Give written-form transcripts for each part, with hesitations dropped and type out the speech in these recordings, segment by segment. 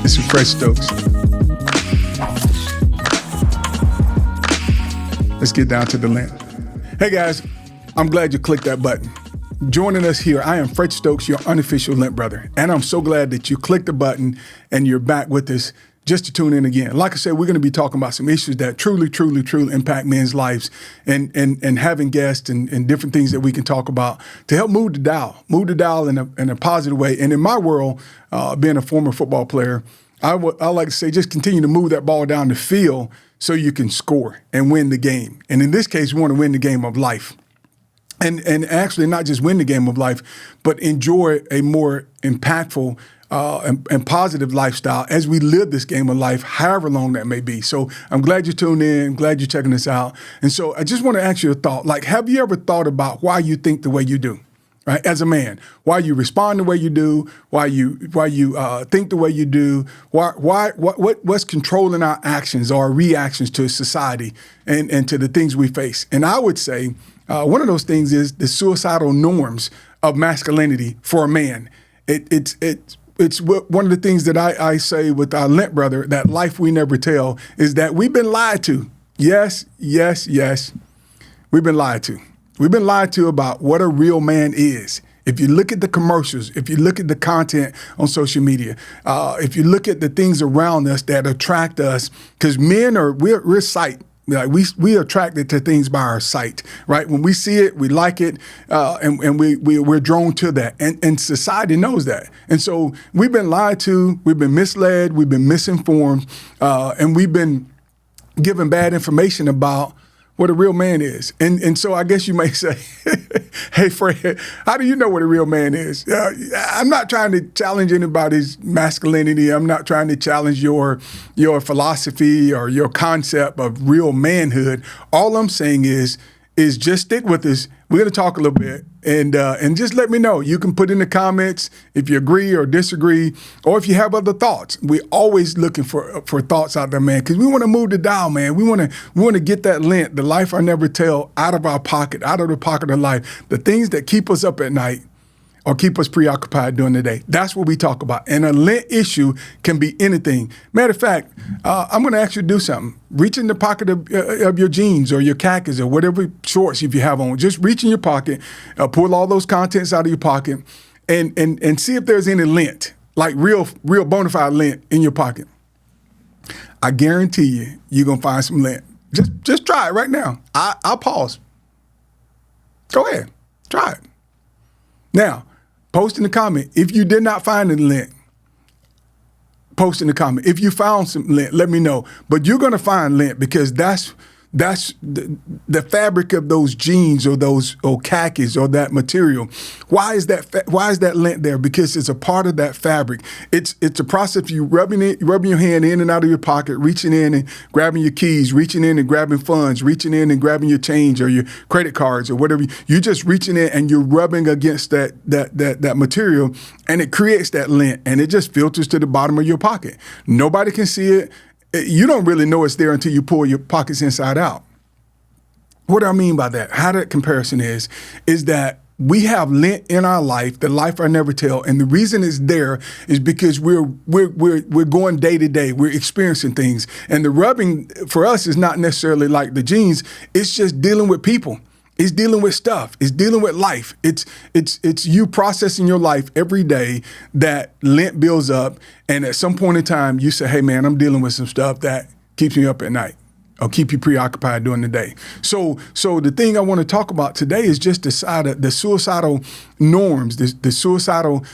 This is Fresh Stokes. Let's get down to the lint. Hey guys, I'm glad you clicked that button. Joining us here, I am Fresh Stokes, your unofficial Lint Brother. And I'm so glad that you clicked the button and you're back with us just to tune in again. Like I said, we're going to be talking about some issues that truly impact men's lives and having guests and different things that we can talk about to help move the dial in a positive way. And in my world, being a former football player, I like to say just continue to move that ball down the field so you can score and win the game. And in this case, we want to win the game of life. And actually not just win the game of life, but enjoy a more impactful and positive lifestyle as we live this game of life, however long that may be. So I'm glad you tuned in, glad you're checking this out. And so I just want to ask you a thought. Like, have you ever thought about why you think the way you do? Right, as a man, why you respond the way you do, why you think the way you do, what's controlling our actions or our reactions to society and to the things we face? And I would say one of those things is the suicidal norms of masculinity for a man. It's one of the things that I say with our Lint Brother, that life we never tell, is that we've been lied to. Yes, we've been lied to. We've been lied to about what a real man is. If you look at the commercials, if you look at the content on social media, if you look at the things around us that attract us, because men we're sight. Like we attracted to things by our sight, right? When we see it, we like it, and we're drawn to that. And society knows that. And so we've been lied to, we've been misled, we've been misinformed, and we've been given bad information about what a real man is. And so I guess you may say, hey, Fred, how do you know what a real man is? I'm not trying to challenge anybody's masculinity. I'm not trying to challenge your philosophy or your concept of real manhood. All I'm saying is just stick with us. We're going to talk a little bit and just let me know. You can put in the comments if you agree or disagree, or if you have other thoughts. We're always looking for thoughts out there, man, because we want to move the dial, man. We want to get that lint, the life I never tell, out of our pocket, out of the pocket of life, the things that keep us up at night or keep us preoccupied during the day. That's what we talk about. And a lint issue can be anything. Matter of fact, I'm going to ask you to do something. Reach in the pocket of your jeans or your khakis or whatever shorts if you have on. Just reach in your pocket, pull all those contents out of your pocket, and see if there's any lint, like real bona fide lint in your pocket. I guarantee you're going to find some lint. Just try it right now. I'll pause. Go ahead. Try it. Now, post in the comment if you did not find any lint. Post in the comment. If you found some lint, let me know. But you're going to find lint because that's the fabric of those jeans or those khakis or that material. Why is that lint there? Because it's a part of that fabric. It's a process of you rubbing your hand in and out of your pocket, reaching in and grabbing your keys, reaching in and grabbing funds, reaching in and grabbing your change or your credit cards or whatever. You're just reaching in and you're rubbing against that material, and it creates that lint, and it just filters to the bottom of your pocket. Nobody can see it. You don't really know it's there until you pull your pockets inside out. What do I mean by that? How that comparison is that we have lint in our life, the life I never tell, and the reason it's there is because we're going day to day. We're experiencing things, and the rubbing for us is not necessarily like the jeans. It's just dealing with people. It's dealing with stuff. It's dealing with life. It's you processing your life every day. That lint builds up, and at some point in time, you say, "Hey, man, I'm dealing with some stuff that keeps me up at night, or keep you preoccupied during the day." So the thing I want to talk about today is just the suicidal norms, the suicidal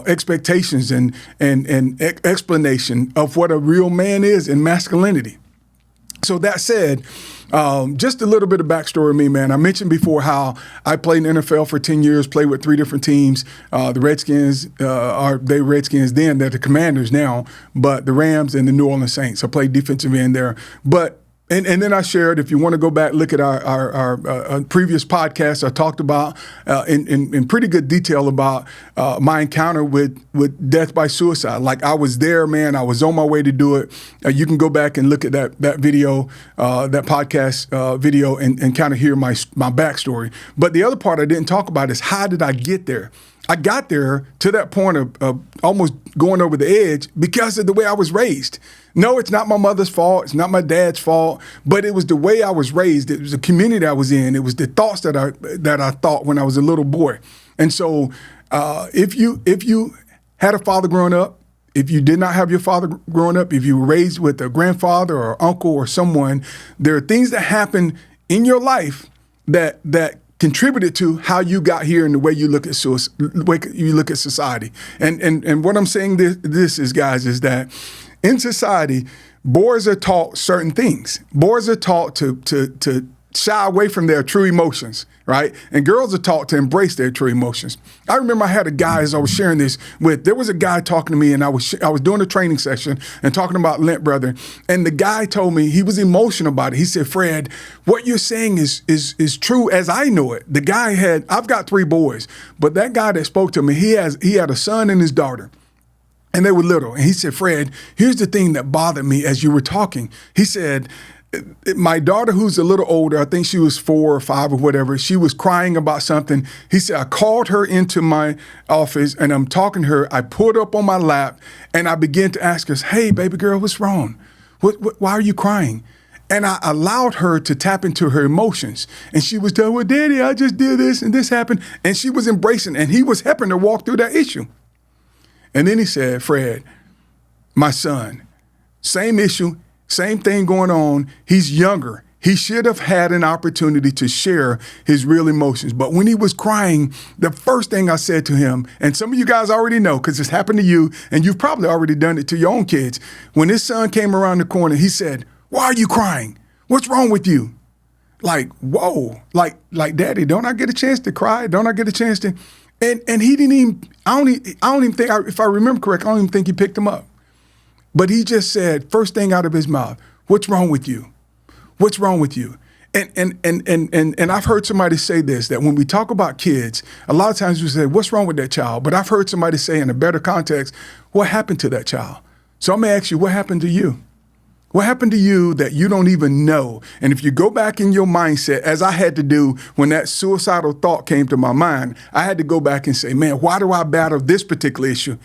expectations and explanation of what a real man is in masculinity. So that said, just a little bit of backstory of me, man. I mentioned before how I played in the NFL for 10 years, played with 3 different teams. The Redskins, they Redskins then, they're the Commanders now, but the Rams and the New Orleans Saints. I played defensive end there. But And then I shared, if you want to go back, look at our previous podcast, I talked about in pretty good detail about my encounter with death by suicide. Like, I was there, man. I was on my way to do it. You can go back and look at that video, that podcast video, and kind of hear my backstory. But the other part I didn't talk about is, how did I get there? I got there to that point of almost going over the edge because of the way I was raised. No, it's not my mother's fault. It's not my dad's fault, but it was the way I was raised. It was the community I was in. It was the thoughts that I thought when I was a little boy. And so if you had a father growing up, if you did not have your father growing up, if you were raised with a grandfather or uncle or someone, there are things that happen in your life that contributed to how you got here and the way you look at society. And what I'm saying this is, guys, is that in society, boys are taught certain things. Boys are taught to shy away from their true emotions, right? And girls are taught to embrace their true emotions. I remember I had a guy, as I was sharing this with, there was a guy talking to me, and I was doing a training session and talking about Lint Brother, and the guy told me, he was emotional about it. He said, Fred, what you're saying is true as I know it. The guy I've got 3 boys, but that guy that spoke to me, he had a son and his daughter. And they were little. And he said, Fred, here's the thing that bothered me as you were talking. He said, my daughter, who's a little older, I think she was 4 or 5 or whatever, she was crying about something. He said, I called her into my office and I'm talking to her. I pulled up on my lap and I began to ask her, hey, baby girl, what's wrong? Why are you crying? And I allowed her to tap into her emotions. And she was telling, well, Daddy, I just did this and this happened. And she was embracing, and he was helping her walk through that issue. And then he said, Fred, my son, same issue, same thing going on. He's younger. He should have had an opportunity to share his real emotions. But when he was crying, the first thing I said to him, and some of you guys already know because it's happened to you, and you've probably already done it to your own kids. When his son came around the corner, he said, why are you crying? What's wrong with you? Like, whoa, like, Daddy, don't I get a chance to cry? Don't I get a chance to? And he didn't even, I don't even think, if I remember correctly, I don't even think he picked him up. But he just said, first thing out of his mouth, what's wrong with you? What's wrong with you? And I've heard somebody say this, that when we talk about kids, a lot of times we say, what's wrong with that child? But I've heard somebody say in a better context, what happened to that child? So I'm gonna ask you, what happened to you? What happened to you that you don't even know? And if you go back in your mindset, as I had to do when that suicidal thought came to my mind, I had to go back and say, man, why do I battle this particular issue?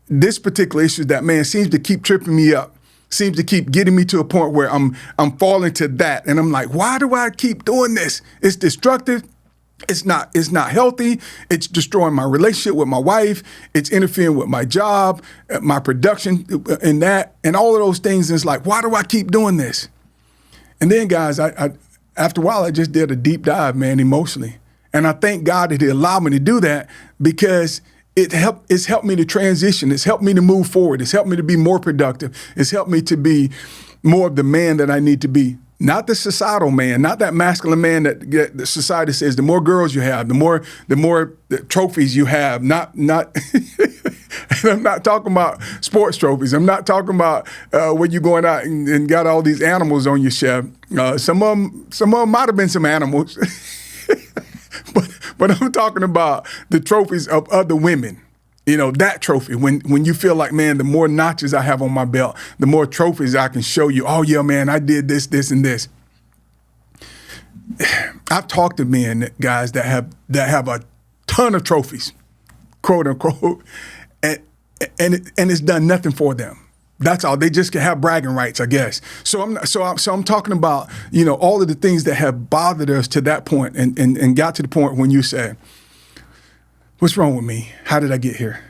This particular issue that, man, seems to keep tripping me up, seems to keep getting me to a point where I'm falling to that. And I'm like, why do I keep doing this? It's destructive. It's not healthy. It's destroying my relationship with my wife. It's interfering with my job, my production, and that, and all of those things. And it's like, why do I keep doing this? And then, guys, I after a while, I just did a deep dive, man, emotionally. And I thank God that He allowed me to do that, because it's helped me to transition. It's helped me to move forward. It's helped me to be more productive. It's helped me to be more of the man that I need to be. Not the societal man, not that masculine man that society says the more girls you have, the more trophies you have. Not. And I'm not talking about sports trophies. I'm not talking about when you're going out and got all these animals on your shelf. Some of them might have been some animals, but I'm talking about the trophies of other women. You know, that trophy, when you feel like, man, the more notches I have on my belt, the more trophies I can show you. Oh, yeah, man, I did this, this, and this. I've talked to men, guys, that have a ton of trophies, quote unquote, and it's done nothing for them. That's all. They just can have bragging rights, I guess. So I'm talking about, you know, all of the things that have bothered us to that point and got to the point when you say, what's wrong with me? How did I get here?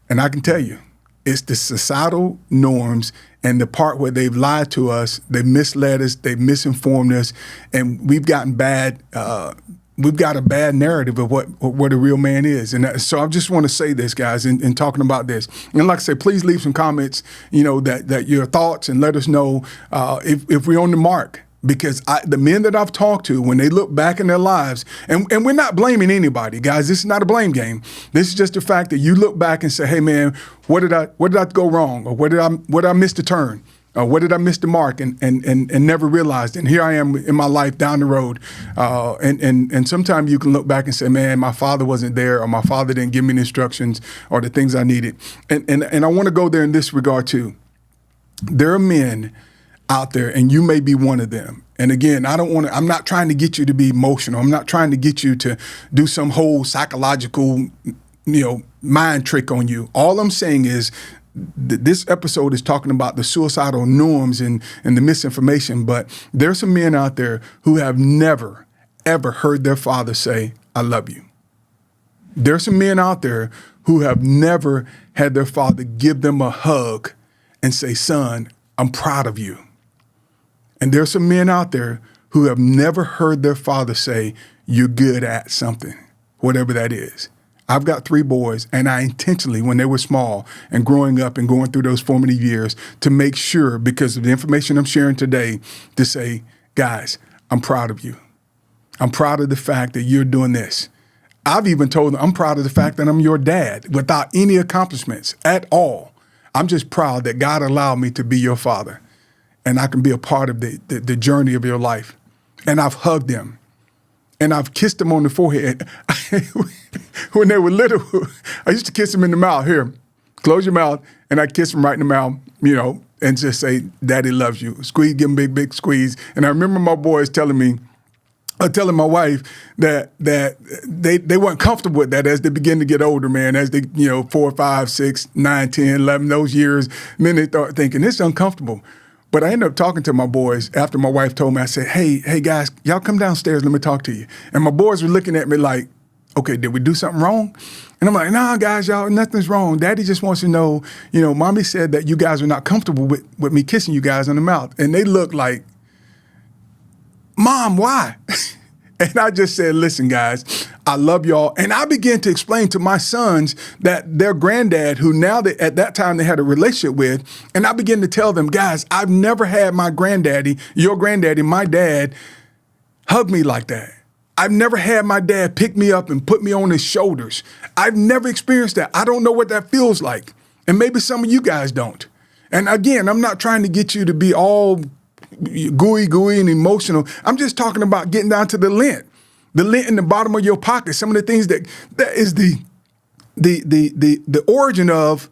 And I can tell you, it's the societal norms and the part where they've lied to us, they've misled us, they've misinformed us, and we've gotten bad. We've got a bad narrative of what a real man is. And so I just want to say this, guys, in talking about this. And like I said, please leave some comments, you know, that your thoughts, and let us know if we're on the mark. Because the men that I've talked to, when they look back in their lives, and we're not blaming anybody, guys. This is not a blame game. This is just the fact that you look back and say, hey, man, what did I go wrong? Or what did I miss the turn? Or what did I miss the mark and never realized? And here I am in my life down the road. And sometimes you can look back and say, man, my father wasn't there, or my father didn't give me the instructions or the things I needed. And I want to go there in this regard too. There are men out there, and you may be one of them. And again, I'm not trying to get you to be emotional. I'm not trying to get you to do some whole psychological mind trick on you. All I'm saying is this episode is talking about the suicidal norms and the misinformation, but there's some men out there who have never, ever heard their father say, I love you. There's some men out there who have never had their father give them a hug and say, son, I'm proud of you. And there's some men out there who have never heard their father say, you're good at something, whatever that is. I've got 3 boys, and I intentionally, when they were small and growing up and going through those formative years, to make sure, because of the information I'm sharing today, to say, guys, I'm proud of you. I'm proud of the fact that you're doing this. I've even told them I'm proud of the fact that I'm your dad without any accomplishments at all. I'm just proud that God allowed me to be your father, and I can be a part of the journey of your life. And I've hugged them, and I've kissed them on the forehead. When they were little, I used to kiss them in the mouth. Here, close your mouth, and I kiss them right in the mouth, and just say, Daddy loves you. Squeeze, give them big squeeze. And I remember my boys telling my wife that they weren't comfortable with that as they begin to get older, man, as they, 4, 5, 6, 9, 10, 11, those years. And then they start thinking, it's uncomfortable. But I ended up talking to my boys after my wife told me. I said, hey guys, y'all come downstairs, let me talk to you. And my boys were looking at me like, okay, did we do something wrong? And I'm like, nah, guys, y'all, nothing's wrong. Daddy just wants to know, mommy said that you guys are not comfortable with me kissing you guys on the mouth. And they look like, Mom, why? And I just said, listen, guys, I love y'all. And I began to explain to my sons that their granddad, who now at that time they had a relationship with, and I began to tell them, guys, I've never had my granddaddy, your granddaddy, my dad, hug me like that. I've never had my dad pick me up and put me on his shoulders. I've never experienced that. I don't know what that feels like. And maybe some of you guys don't. And again, I'm not trying to get you to be all gooey and emotional. I'm just talking about getting down to the lint in the bottom of your pocket. Some of the things that is the origin of,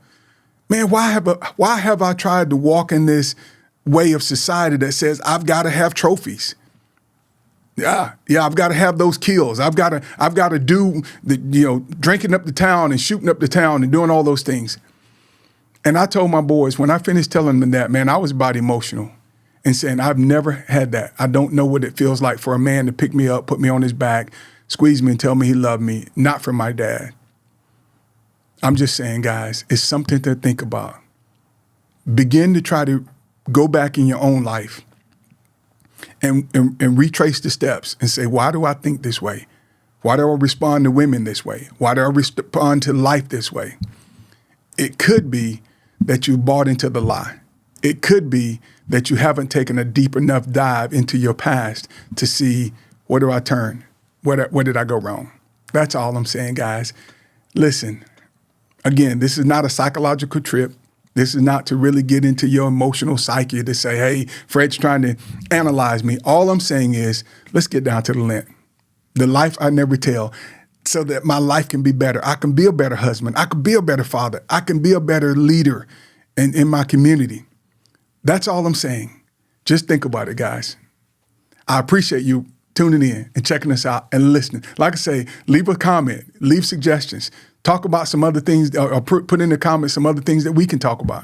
man, why have I tried to walk in this way of society that says I've got to have trophies? Yeah, I've got to have those kills. I've got to do the, drinking up the town and shooting up the town and doing all those things. And I told my boys, when I finished telling them that, man, I was about emotional and saying, I've never had that. I don't know what it feels like for a man to pick me up, put me on his back, squeeze me and tell me he loved me, not from my dad. I'm just saying, guys, it's something to think about. Begin to try to go back in your own life and retrace the steps and say, why do I think this way? Why do I respond to women this way? Why do I respond to life this way? It could be that you bought into the lie. It could be that you haven't taken a deep enough dive into your past to see, where do I turn? Where did I go wrong? That's all I'm saying, guys. Listen, again, this is not a psychological trip. This is not to really get into your emotional psyche to say, hey, Fred's trying to analyze me. All I'm saying is, let's get down to the lint. The life I never tell, so that my life can be better. I can be a better husband. I can be a better father. I can be a better leader in my community. That's all I'm saying. Just think about it, guys. I appreciate you tuning in and checking us out and listening. Like I say, leave a comment, leave suggestions. Talk about some other things, or put in the comments some other things that we can talk about.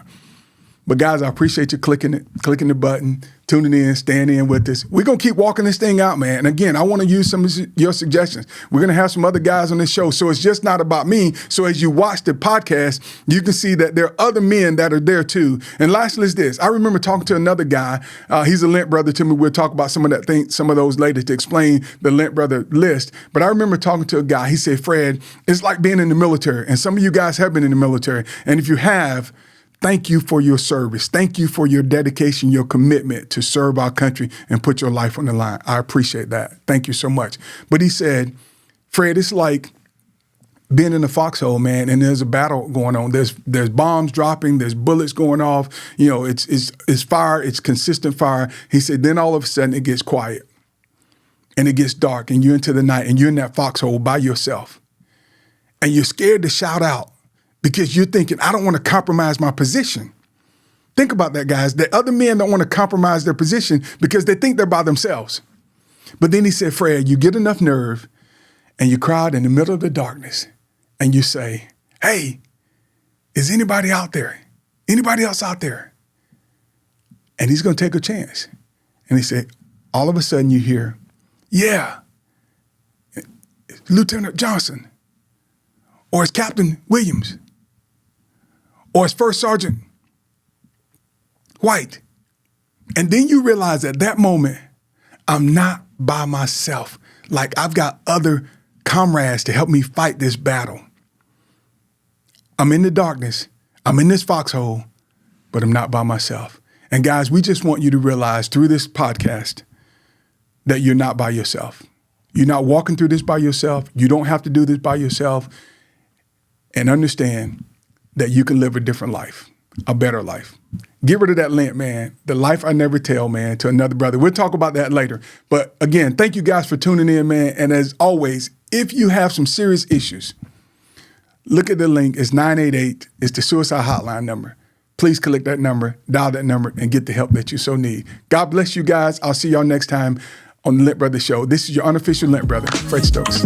But guys, I appreciate you clicking the button, tuning in, staying in with us. We're going to keep walking this thing out, man. And again, I want to use some of your suggestions. We're going to have some other guys on this show. So it's just not about me. So as you watch the podcast, you can see that there are other men that are there too. And lastly is this. I remember talking to another guy. He's a Lint Brother to me. We'll talk about some of those later to explain the Lint Brother list. But I remember talking to a guy. He said, Fred, it's like being in the military. And some of you guys have been in the military. And if you have, thank you for your service. Thank you for your dedication, your commitment to serve our country and put your life on the line. I appreciate that. Thank you so much. But he said, Fred, it's like being in a foxhole, man, and there's a battle going on. There's bombs dropping, there's bullets going off. It's fire, it's consistent fire. He said, then all of a sudden it gets quiet and it gets dark and you're into the night and you're in that foxhole by yourself. And you're scared to shout out, because you're thinking, I don't want to compromise my position. Think about that, guys. The other men don't want to compromise their position because they think they're by themselves. But then he said, Fred, you get enough nerve and you cry out in the middle of the darkness and you say, hey, is anybody out there? Anybody else out there? And he's going to take a chance. And he said, all of a sudden you hear, yeah, Lieutenant Johnson, or it's Captain Williams, or it's First Sergeant White. And then you realize at that moment, I'm not by myself. Like I've got other comrades to help me fight this battle. I'm in the darkness. I'm in this foxhole, but I'm not by myself. And guys, we just want you to realize through this podcast that you're not by yourself. You're not walking through this by yourself. You don't have to do this by yourself. And understand that you can live a different life, a better life. Get rid of that lint, man. The life I never tell, man, to another brother. We'll talk about that later. But again, thank you guys for tuning in, man. And as always, if you have some serious issues, look at the link. It's 988. It's the suicide hotline number. Please click that number, dial that number, and get the help that you so need. God bless you guys. I'll see y'all next time on the Lint Brother Show. This is your unofficial Lint Brother, Fred Stokes.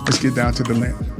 Let's get down to the lint.